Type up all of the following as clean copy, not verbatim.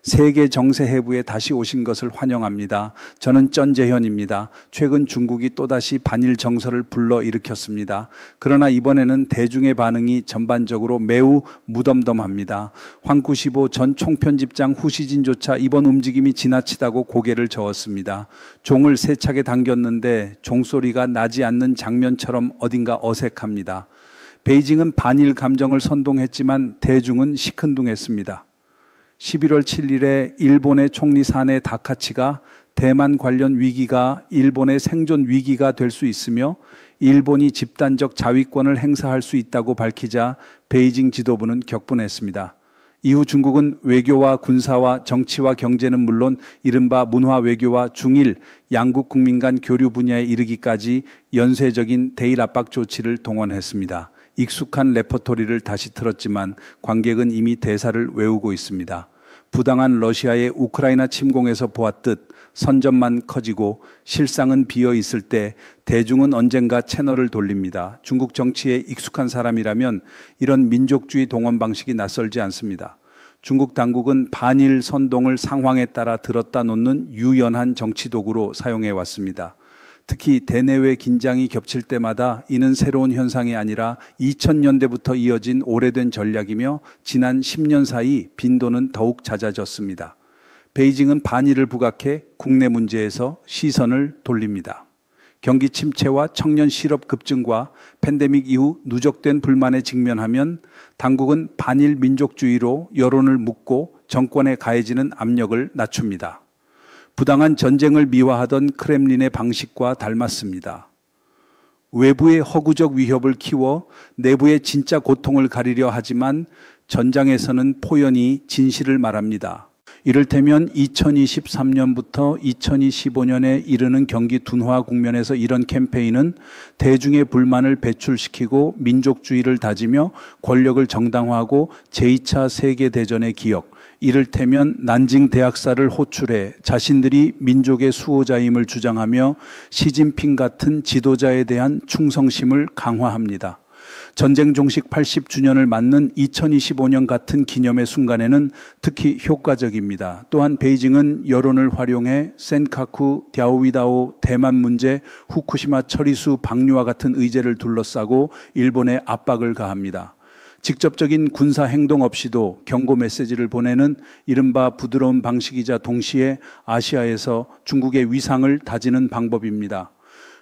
세계 정세 해부에 다시 오신 것을 환영합니다. 저는 전재현입니다. 최근 중국이 또다시 반일 정서를 불러일으켰습니다. 그러나 이번에는 대중의 반응이 전반적으로 매우 무덤덤합니다. 황구시보 전 총편집장 후시진조차 이번 움직임이 지나치다고 고개를 저었습니다. 종을 세차게 당겼는데 종소리가 나지 않는 장면처럼 어딘가 어색합니다. 베이징은 반일 감정을 선동했지만 대중은 시큰둥했습니다. 11월 7일에 일본의 총리 사내 다카치가 대만 관련 위기가 일본의 생존 위기가 될 수 있으며 일본이 집단적 자위권을 행사할 수 있다고 밝히자 베이징 지도부는 격분했습니다. 이후 중국은 외교와 군사와 정치와 경제는 물론 이른바 문화 외교와 중일, 양국 국민 간 교류 분야에 이르기까지 연쇄적인 대일 압박 조치를 동원했습니다. 익숙한 레퍼토리를 다시 틀었지만 관객은 이미 대사를 외우고 있습니다. 부당한 러시아의 우크라이나 침공에서 보았듯 선전만 커지고 실상은 비어 있을 때 대중은 언젠가 채널을 돌립니다. 중국 정치에 익숙한 사람이라면 이런 민족주의 동원 방식이 낯설지 않습니다. 중국 당국은 반일 선동을 상황에 따라 들었다 놓는 유연한 정치 도구로 사용해 왔습니다. 특히 대내외 긴장이 겹칠 때마다 이는 새로운 현상이 아니라 2000년대부터 이어진 오래된 전략이며 지난 10년 사이 빈도는 더욱 잦아졌습니다. 베이징은 반일을 부각해 국내 문제에서 시선을 돌립니다. 경기 침체와 청년 실업 급증과 팬데믹 이후 누적된 불만에 직면하면 당국은 반일 민족주의로 여론을 묶고 정권에 가해지는 압력을 낮춥니다. 부당한 전쟁을 미화하던 크렘린의 방식과 닮았습니다. 외부의 허구적 위협을 키워 내부의 진짜 고통을 가리려 하지만 전장에서는 포연히 진실을 말합니다. 이를테면 2023년부터 2025년에 이르는 경기 둔화 국면에서 이런 캠페인은 대중의 불만을 배출시키고 민족주의를 다지며 권력을 정당화하고 제2차 세계대전의 기억, 이를테면 난징 대학살을 호출해 자신들이 민족의 수호자임을 주장하며 시진핑 같은 지도자에 대한 충성심을 강화합니다. 전쟁 종식 80주년을 맞는 2025년 같은 기념의 순간에는 특히 효과적입니다. 또한 베이징은 여론을 활용해 센카쿠, 랴오위다오, 대만 문제, 후쿠시마 처리수 방류와 같은 의제를 둘러싸고 일본에 압박을 가합니다. 직접적인 군사 행동 없이도 경고 메시지를 보내는 이른바 부드러운 방식이자 동시에 아시아에서 중국의 위상을 다지는 방법입니다.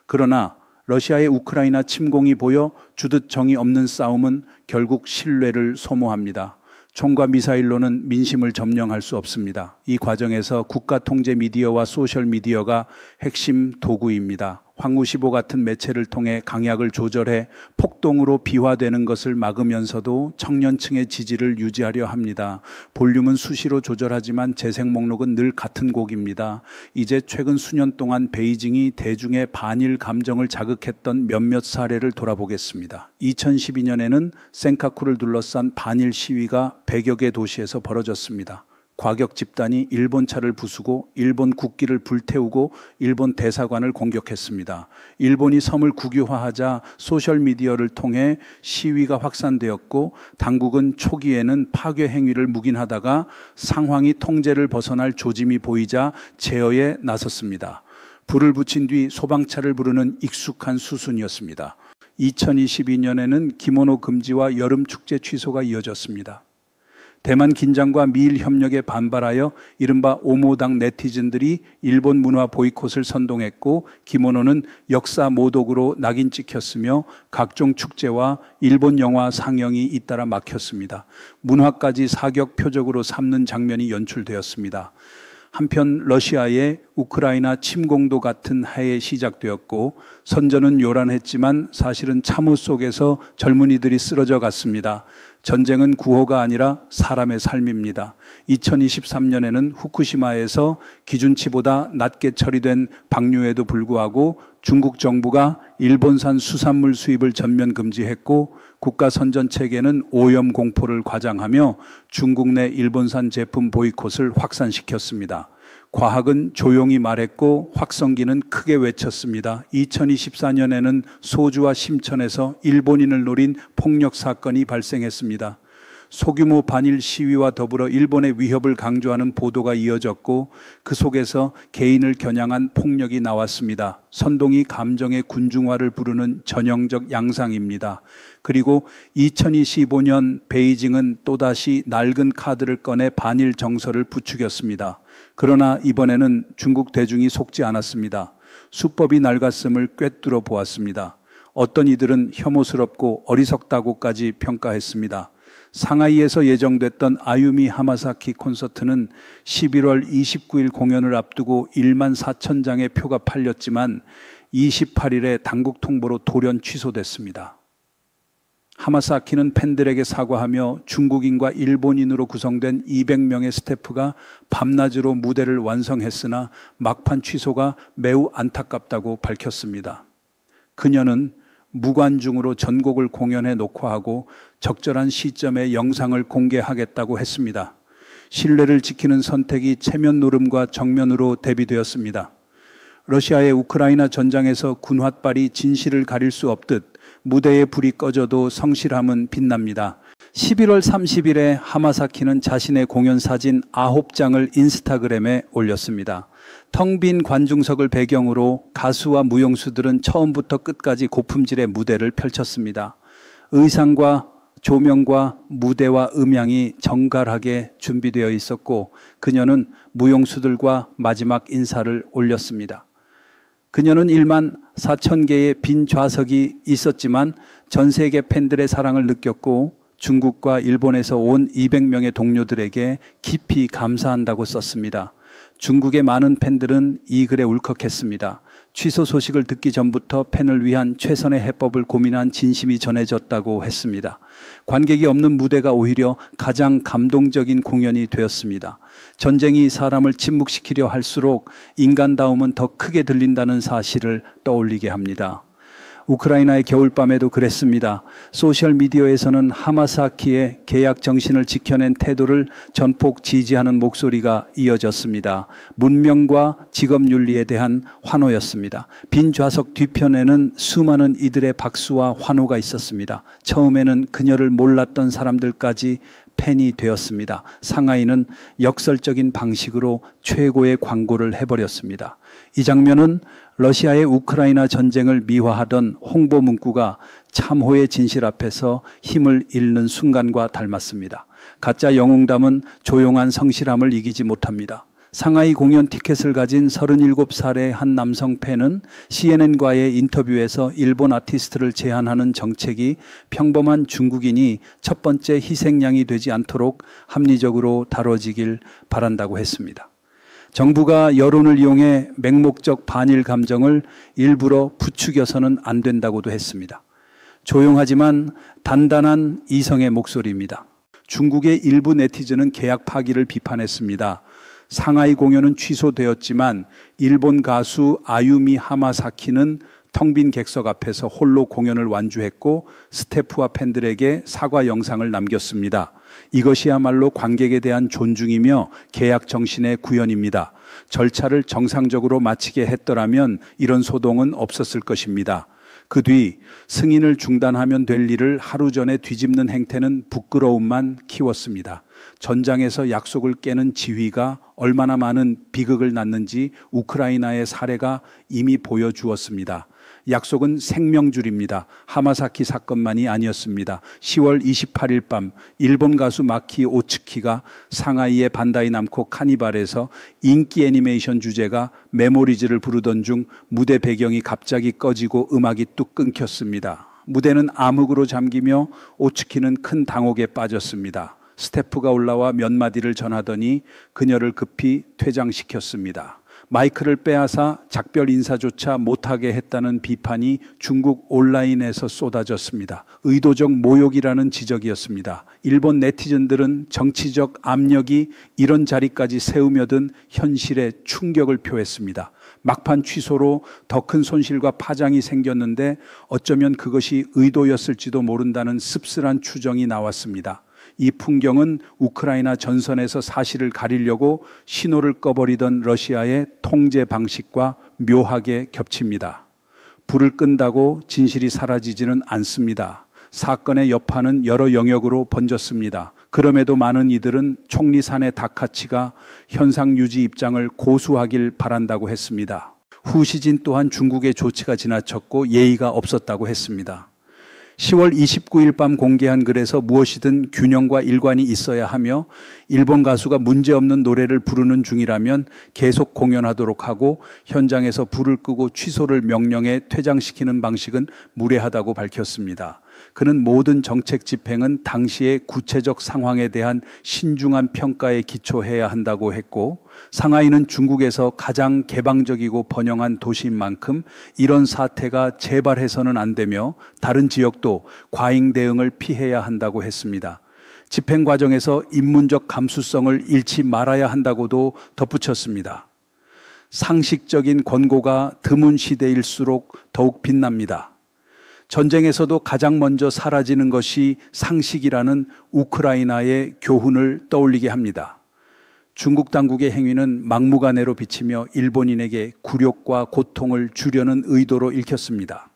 그러나 러시아의 우크라이나 침공이 보여 주듯 정이 없는 싸움은 결국 신뢰를 소모합니다. 총과 미사일로는 민심을 점령할 수 없습니다. 이 과정에서 국가통제 미디어와 소셜미디어가 핵심 도구입니다. 황구시보 같은 매체를 통해 강약을 조절해 폭동으로 비화되는 것을 막으면서도 청년층의 지지를 유지하려 합니다. 볼륨은 수시로 조절하지만 재생 목록은 늘 같은 곡입니다. 이제 최근 수년 동안 베이징이 대중의 반일 감정을 자극했던 몇몇 사례를 돌아보겠습니다. 2012년에는 센카쿠를 둘러싼 반일 시위가 100여 개 도시에서 벌어졌습니다. 과격 집단이 일본 차를 부수고 일본 국기를 불태우고 일본 대사관을 공격했습니다. 일본이 섬을 국유화하자 소셜미디어를 통해 시위가 확산되었고 당국은 초기에는 파괴 행위를 묵인하다가 상황이 통제를 벗어날 조짐이 보이자 제어에 나섰습니다. 불을 붙인 뒤 소방차를 부르는 익숙한 수순이었습니다. 2022년에는 기모노 금지와 여름 축제 취소가 이어졌습니다. 대만 긴장과 미일 협력에 반발하여 이른바 오모당 네티즌들이 일본 문화 보이콧을 선동했고 기모노는 역사 모독으로 낙인 찍혔으며 각종 축제와 일본 영화 상영이 잇따라 막혔습니다. 문화까지 사격 표적으로 삼는 장면이 연출되었습니다. 한편 러시아의 우크라이나 침공도 같은 해에 시작되었고 선전은 요란했지만 사실은 참호 속에서 젊은이들이 쓰러져 갔습니다. 전쟁은 구호가 아니라 사람의 삶입니다. 2023년에는 후쿠시마에서 기준치보다 낮게 처리된 방류에도 불구하고 중국 정부가 일본산 수산물 수입을 전면 금지했고 국가선전체계는 오염 공포를 과장하며 중국 내 일본산 제품 보이콧을 확산시켰습니다. 과학은 조용히 말했고 확성기는 크게 외쳤습니다. 2024년에는 소주와 심천에서 일본인을 노린 폭력 사건이 발생했습니다. 소규모 반일 시위와 더불어 일본의 위협을 강조하는 보도가 이어졌고 그 속에서 개인을 겨냥한 폭력이 나왔습니다. 선동이 감정의 군중화를 부르는 전형적 양상입니다. 그리고 2025년 베이징은 또다시 낡은 카드를 꺼내 반일 정서를 부추겼습니다. 그러나 이번에는 중국 대중이 속지 않았습니다. 수법이 낡았음을 꿰뚫어 보았습니다. 어떤 이들은 혐오스럽고 어리석다고까지 평가했습니다. 상하이에서 예정됐던 아유미 하마사키 콘서트는 11월 29일 공연을 앞두고 1만 4천 장의 표가 팔렸지만 28일에 당국 통보로 돌연 취소됐습니다. 하마사키는 팬들에게 사과하며 중국인과 일본인으로 구성된 200명의 스태프가 밤낮으로 무대를 완성했으나 막판 취소가 매우 안타깝다고 밝혔습니다. 그녀는 무관중으로 전곡을 공연해 녹화하고 적절한 시점에 영상을 공개하겠다고 했습니다. 신뢰를 지키는 선택이 체면 노름과 정면으로 대비되었습니다. 러시아의 우크라이나 전장에서 군홧발이 진실을 가릴 수 없듯 무대에 불이 꺼져도 성실함은 빛납니다. 11월 30일에 하마사키는 자신의 공연 사진 9장을 인스타그램에 올렸습니다. 텅 빈 관중석을 배경으로 가수와 무용수들은 처음부터 끝까지 고품질의 무대를 펼쳤습니다. 의상과 조명과 무대와 음향이 정갈하게 준비되어 있었고 그녀는 무용수들과 마지막 인사를 올렸습니다. 그녀는 1만 4천 개의 빈 좌석이 있었지만 전 세계 팬들의 사랑을 느꼈고 중국과 일본에서 온 200명의 동료들에게 깊이 감사한다고 썼습니다. 중국의 많은 팬들은 이 글에 울컥했습니다. 취소 소식을 듣기 전부터 팬을 위한 최선의 해법을 고민한 진심이 전해졌다고 했습니다. 관객이 없는 무대가 오히려 가장 감동적인 공연이 되었습니다. 전쟁이 사람을 침묵시키려 할수록 인간다움은 더 크게 들린다는 사실을 떠올리게 합니다. 우크라이나의 겨울밤에도 그랬습니다. 소셜미디어에서는 하마사키의 계약 정신을 지켜낸 태도를 전폭 지지하는 목소리가 이어졌습니다. 문명과 직업윤리에 대한 환호였습니다. 빈 좌석 뒤편에는 수많은 이들의 박수와 환호가 있었습니다. 처음에는 그녀를 몰랐던 사람들까지 팬이 되었습니다. 상하이는 역설적인 방식으로 최고의 광고를 해버렸습니다. 이 장면은 러시아의 우크라이나 전쟁을 미화하던 홍보 문구가 참호의 진실 앞에서 힘을 잃는 순간과 닮았습니다. 가짜 영웅담은 조용한 성실함을 이기지 못합니다. 상하이 공연 티켓을 가진 37살의 한 남성 팬은 CNN과의 인터뷰에서 일본 아티스트를 제한하는 정책이 평범한 중국인이 첫 번째 희생양이 되지 않도록 합리적으로 다뤄지길 바란다고 했습니다. 정부가 여론을 이용해 맹목적 반일 감정을 일부러 부추겨서는 안 된다고도 했습니다. 조용하지만 단단한 이성의 목소리입니다. 중국의 일부 네티즌은 계약 파기를 비판했습니다. 상하이 공연은 취소되었지만 일본 가수 아유미 하마사키는 텅 빈 객석 앞에서 홀로 공연을 완주했고 스태프와 팬들에게 사과 영상을 남겼습니다. 이것이야말로 관객에 대한 존중이며 계약 정신의 구현입니다. 절차를 정상적으로 마치게 했더라면 이런 소동은 없었을 것입니다. 그 뒤 승인을 중단하면 될 일을 하루 전에 뒤집는 행태는 부끄러움만 키웠습니다. 전장에서 약속을 깨는 지휘가 얼마나 많은 비극을 낳는지 우크라이나의 사례가 이미 보여주었습니다. 약속은 생명줄입니다. 하마사키 사건만이 아니었습니다. 10월 28일 밤 일본 가수 마키 오츠키가 상하이의 반다이 남코 카니발에서 인기 애니메이션 주제가 메모리즈를 부르던 중 무대 배경이 갑자기 꺼지고 음악이 뚝 끊겼습니다. 무대는 암흑으로 잠기며 오츠키는 큰 당혹에 빠졌습니다. 스태프가 올라와 몇 마디를 전하더니 그녀를 급히 퇴장시켰습니다. 마이크를 빼앗아 작별 인사조차 못하게 했다는 비판이 중국 온라인에서 쏟아졌습니다. 의도적 모욕이라는 지적이었습니다. 일본 네티즌들은 정치적 압력이 이런 자리까지 세우며 든 현실에 충격을 표했습니다. 막판 취소로 더 큰 손실과 파장이 생겼는데 어쩌면 그것이 의도였을지도 모른다는 씁쓸한 추정이 나왔습니다. 이 풍경은 우크라이나 전선에서 사실을 가리려고 신호를 꺼버리던 러시아의 통제 방식과 묘하게 겹칩니다. 불을 끈다고 진실이 사라지지는 않습니다. 사건의 여파는 여러 영역으로 번졌습니다. 그럼에도 많은 이들은 총리 사내 다카치가 현상 유지 입장을 고수하길 바란다고 했습니다. 후 시진 또한 중국의 조치가 지나쳤고 예의가 없었다고 했습니다. 10월 29일 밤 공개한 글에서 무엇이든 균형과 일관이 있어야 하며 일본 가수가 문제없는 노래를 부르는 중이라면 계속 공연하도록 하고 현장에서 불을 끄고 취소를 명령해 퇴장시키는 방식은 무례하다고 밝혔습니다. 그는 모든 정책 집행은 당시의 구체적 상황에 대한 신중한 평가에 기초해야 한다고 했고, 상하이는 중국에서 가장 개방적이고 번영한 도시인 만큼 이런 사태가 재발해서는 안 되며 다른 지역도 과잉 대응을 피해야 한다고 했습니다. 집행 과정에서 인문적 감수성을 잃지 말아야 한다고도 덧붙였습니다. 상식적인 권고가 드문 시대일수록 더욱 빛납니다. 전쟁에서도 가장 먼저 사라지는 것이 상식이라는 우크라이나의 교훈을 떠올리게 합니다. 중국 당국의 행위는 막무가내로 비치며 일본인에게 굴욕과 고통을 주려는 의도로 읽혔습니다.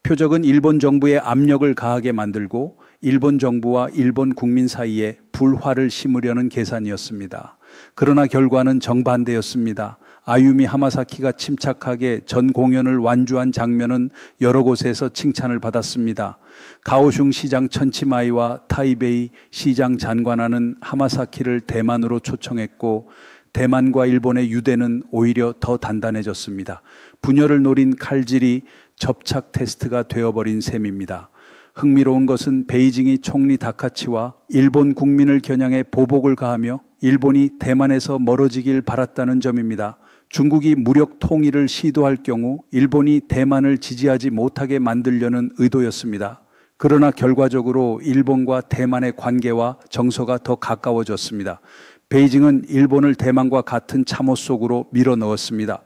표적은 일본 정부에 압력을 가하게 만들고 일본 정부와 일본 국민 사이에 불화를 심으려는 계산이었습니다. 그러나 결과는 정반대였습니다. 아유미 하마사키가 침착하게 전 공연을 완주한 장면은 여러 곳에서 칭찬을 받았습니다. 가오슝 시장 천치마이와 타이베이 시장 잔관하는 하마사키를 대만으로 초청했고 대만과 일본의 유대는 오히려 더 단단해졌습니다. 분열을 노린 칼질이 접착 테스트가 되어버린 셈입니다. 흥미로운 것은 베이징이 총리 다카치와 일본 국민을 겨냥해 보복을 가하며 일본이 대만에서 멀어지길 바랐다는 점입니다. 중국이 무력 통일을 시도할 경우 일본이 대만을 지지하지 못하게 만들려는 의도였습니다. 그러나 결과적으로 일본과 대만의 관계와 정서가 더 가까워졌습니다. 베이징은 일본을 대만과 같은 참호 속으로 밀어넣었습니다.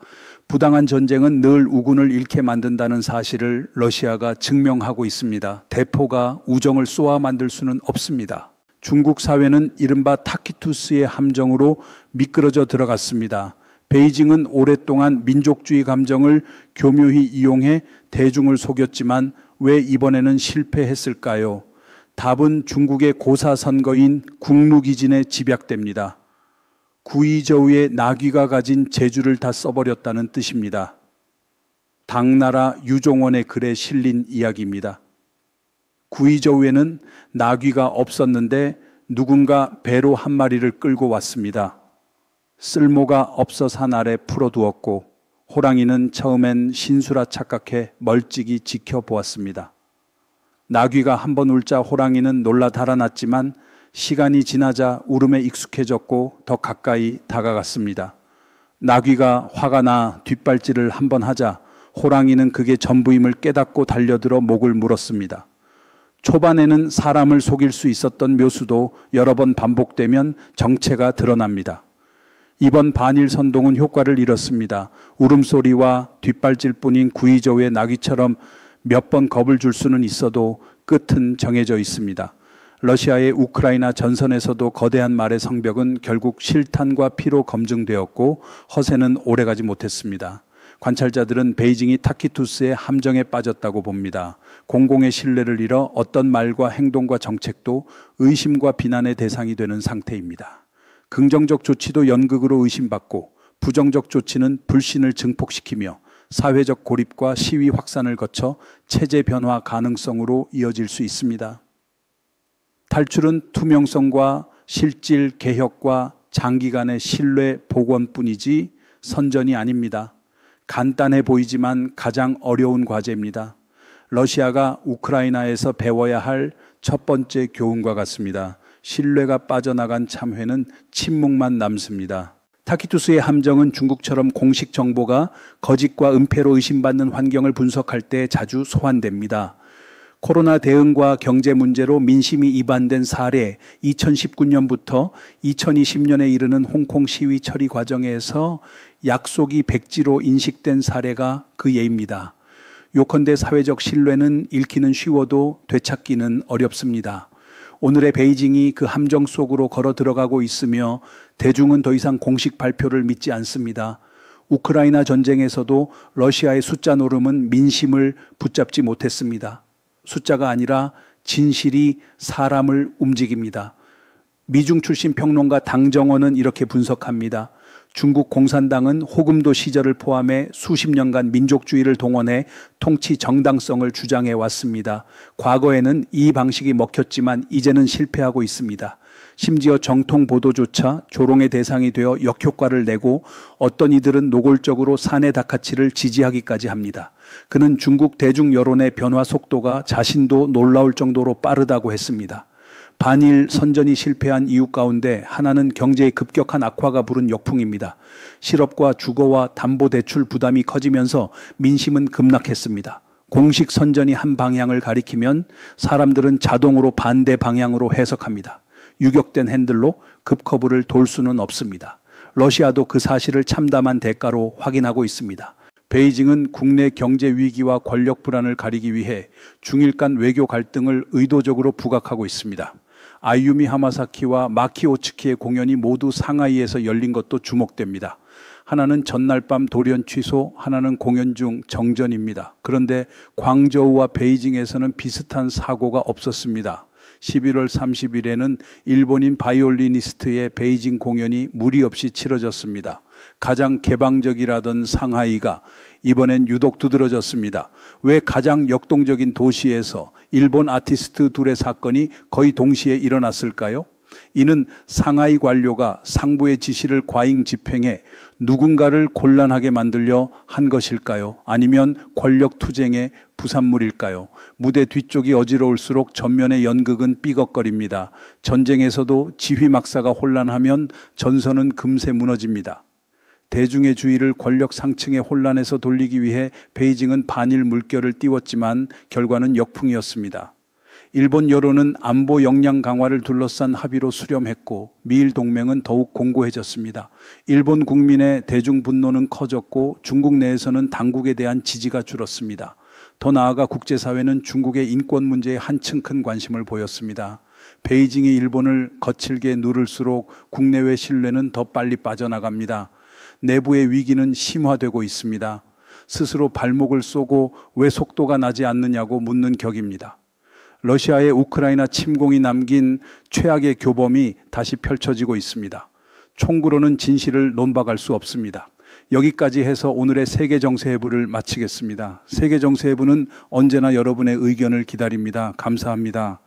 부당한 전쟁은 늘 우군을 잃게 만든다는 사실을 러시아가 증명하고 있습니다. 대포가 우정을 쏘아 만들 수는 없습니다. 중국 사회는 이른바 타키투스의 함정으로 미끄러져 들어갔습니다. 베이징은 오랫동안 민족주의 감정을 교묘히 이용해 대중을 속였지만 왜 이번에는 실패했을까요? 답은 중국의 고사 선거인 국루기진에 집약됩니다. 구이저우의 나귀가 가진 재주를 다 써버렸다는 뜻입니다. 당나라 유종원의 글에 실린 이야기입니다. 구이저우에는 나귀가 없었는데 누군가 배로 한 마리를 끌고 왔습니다. 쓸모가 없어 산 아래 풀어두었고 호랑이는 처음엔 신수라 착각해 멀찍이 지켜보았습니다. 나귀가 한번 울자 호랑이는 놀라 달아났지만 시간이 지나자 울음에 익숙해졌고 더 가까이 다가갔습니다. 나귀가 화가 나 뒷발질을 한번 하자 호랑이는 그게 전부임을 깨닫고 달려들어 목을 물었습니다. 초반에는 사람을 속일 수 있었던 묘수도 여러 번 반복되면 정체가 드러납니다. 이번 반일 선동은 효과를 잃었습니다. 울음소리와 뒷발질뿐인 구이저우의 나귀처럼 몇 번 겁을 줄 수는 있어도 끝은 정해져 있습니다. 러시아의 우크라이나 전선에서도 거대한 말의 성벽은 결국 실탄과 피로 검증되었고 허세는 오래가지 못했습니다. 관찰자들은 베이징이 타키투스의 함정에 빠졌다고 봅니다. 공공의 신뢰를 잃어 어떤 말과 행동과 정책도 의심과 비난의 대상이 되는 상태입니다. 긍정적 조치도 연극으로 의심받고 부정적 조치는 불신을 증폭시키며 사회적 고립과 시위 확산을 거쳐 체제 변화 가능성으로 이어질 수 있습니다. 탈출은 투명성과 실질 개혁과 장기간의 신뢰 복원뿐이지 선전이 아닙니다. 간단해 보이지만 가장 어려운 과제입니다. 러시아가 우크라이나에서 배워야 할 첫 번째 교훈과 같습니다. 신뢰가 빠져나간 참회는 침묵만 남습니다. 타키투스의 함정은 중국처럼 공식 정보가 거짓과 은폐로 의심받는 환경을 분석할 때 자주 소환됩니다. 코로나 대응과 경제 문제로 민심이 이반된 사례, 2019년부터 2020년에 이르는 홍콩 시위 처리 과정에서 약속이 백지로 인식된 사례가 그 예입니다. 요컨대 사회적 신뢰는 잃기는 쉬워도 되찾기는 어렵습니다. 오늘의 베이징이 그 함정 속으로 걸어 들어가고 있으며 대중은 더 이상 공식 발표를 믿지 않습니다. 우크라이나 전쟁에서도 러시아의 숫자 노름은 민심을 붙잡지 못했습니다. 숫자가 아니라 진실이 사람을 움직입니다. 미중 출신 평론가 당정원은 이렇게 분석합니다. 중국 공산당은 호금도 시절을 포함해 수십 년간 민족주의를 동원해 통치 정당성을 주장해 왔습니다. 과거에는 이 방식이 먹혔지만 이제는 실패하고 있습니다. 심지어 정통 보도조차 조롱의 대상이 되어 역효과를 내고 어떤 이들은 노골적으로 사내 다카치를 지지하기까지 합니다. 그는 중국 대중 여론의 변화 속도가 자신도 놀라울 정도로 빠르다고 했습니다. 반일 선전이 실패한 이유 가운데 하나는 경제의 급격한 악화가 부른 역풍입니다. 실업과 주거와 담보대출 부담이 커지면서 민심은 급락했습니다. 공식 선전이 한 방향을 가리키면 사람들은 자동으로 반대 방향으로 해석합니다. 유격된 핸들로 급커브를 돌 수는 없습니다. 러시아도 그 사실을 참담한 대가로 확인하고 있습니다. 베이징은 국내 경제 위기와 권력 불안을 가리기 위해 중일 간 외교 갈등을 의도적으로 부각하고 있습니다. 아유미 하마사키와 마키 오츠키의 공연이 모두 상하이에서 열린 것도 주목됩니다. 하나는 전날 밤 돌연 취소, 하나는 공연 중 정전입니다. 그런데 광저우와 베이징에서는 비슷한 사고가 없었습니다. 11월 30일에는 일본인 바이올리니스트의 베이징 공연이 무리 없이 치러졌습니다. 가장 개방적이라던 상하이가 이번엔 유독 두드러졌습니다. 왜 가장 역동적인 도시에서 일본 아티스트 둘의 사건이 거의 동시에 일어났을까요? 이는 상하이 관료가 상부의 지시를 과잉 집행해 누군가를 곤란하게 만들려 한 것일까요? 아니면 권력 투쟁의 부산물일까요? 무대 뒤쪽이 어지러울수록 전면의 연극은 삐걱거립니다. 전쟁에서도 지휘막사가 혼란하면 전선은 금세 무너집니다. 대중의 주의를 권력 상층의 혼란에서 돌리기 위해 베이징은 반일 물결을 띄웠지만 결과는 역풍이었습니다. 일본 여론은 안보 역량 강화를 둘러싼 합의로 수렴했고 미일 동맹은 더욱 공고해졌습니다. 일본 국민의 대중 분노는 커졌고 중국 내에서는 당국에 대한 지지가 줄었습니다. 더 나아가 국제사회는 중국의 인권 문제에 한층 큰 관심을 보였습니다. 베이징이 일본을 거칠게 누를수록 국내외 신뢰는 더 빨리 빠져나갑니다. 내부의 위기는 심화되고 있습니다. 스스로 발목을 쏘고 왜 속도가 나지 않느냐고 묻는 격입니다. 러시아의 우크라이나 침공이 남긴 최악의 교범이 다시 펼쳐지고 있습니다. 총구로는 진실을 논박할 수 없습니다. 여기까지 해서 오늘의 세계정세해부를 마치겠습니다. 세계정세해부는 언제나 여러분의 의견을 기다립니다. 감사합니다.